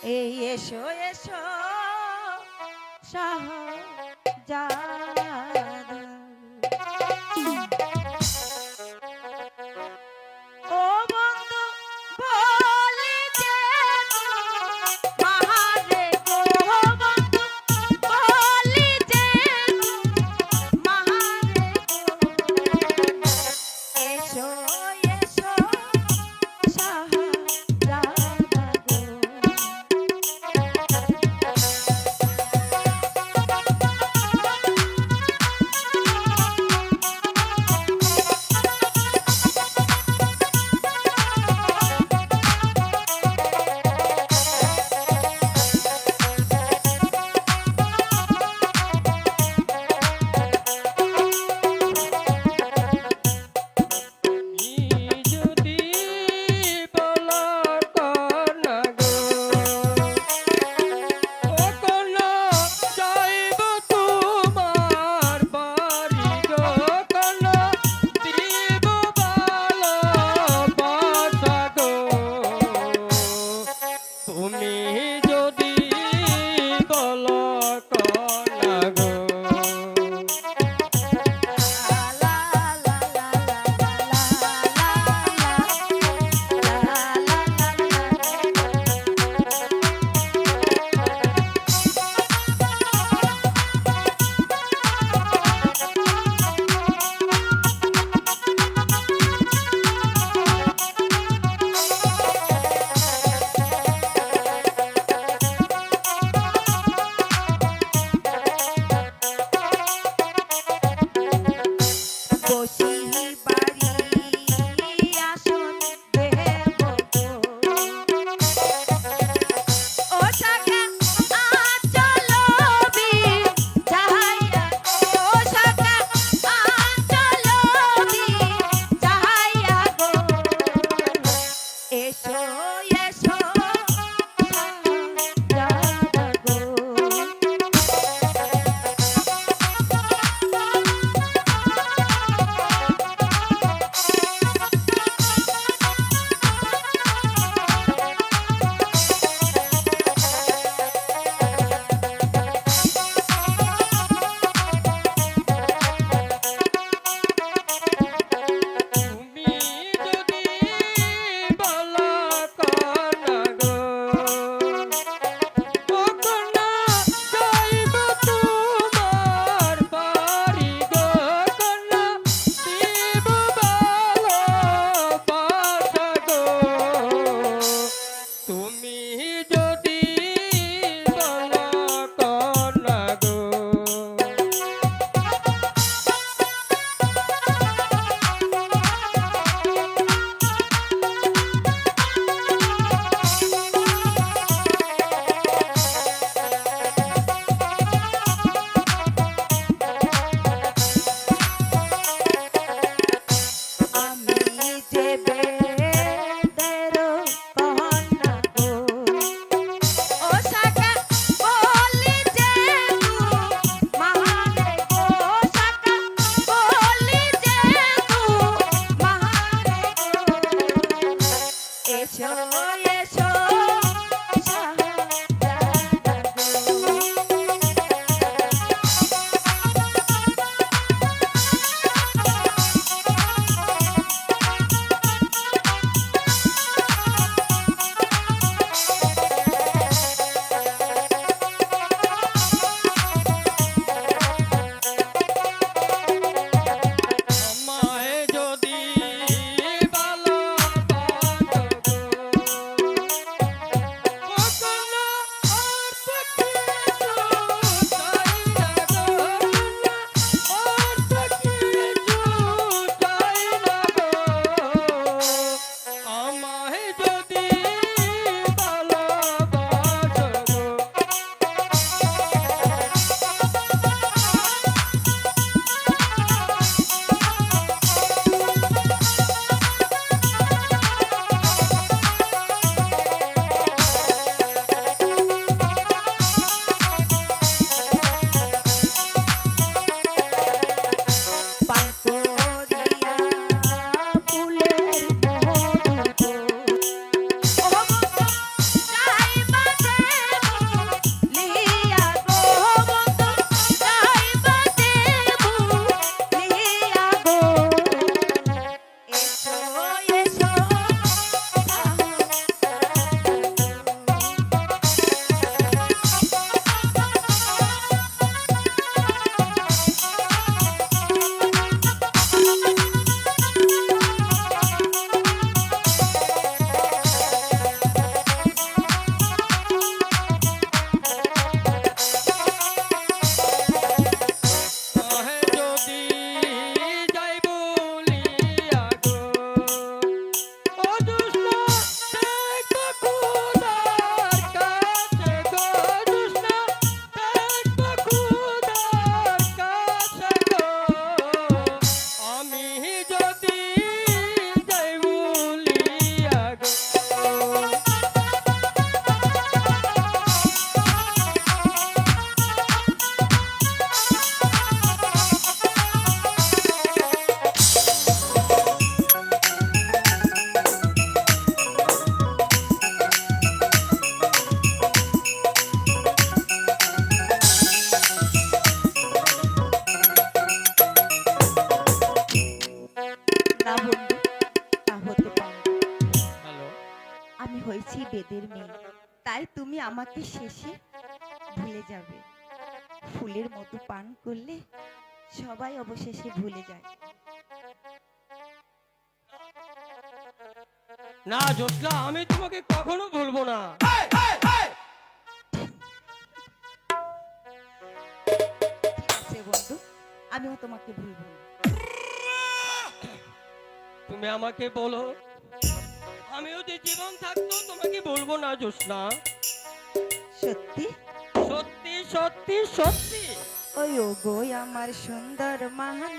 এই এসো এসো শাহজাদা ও বন্ধু বলি যে মাহারে গো বন্ধু বলি যে মাহারে গো এসো এসো শাহজাদা গো আমি যে বেদের কন্যা গো বেদের মেয়ে, তাই তুমি আমাকে শেষে ভুলে যাবে। ফুলের মতো পান করলে সবাই অবশেষে ভুলে যায়। না জোসনা, আমি তোমাকে কখনো বলবো না। ঠিক আছে বন্ধু, আমিও তোমাকে ভুলবো না। তুমি আমাকে বলো, আমিও যে জীবন থাকতো তোমাকে বলবো না জোসনা। সত্যি? সত্যি সত্যি সত্যি। ওই ও গো আমার সুন্দর মানুষ,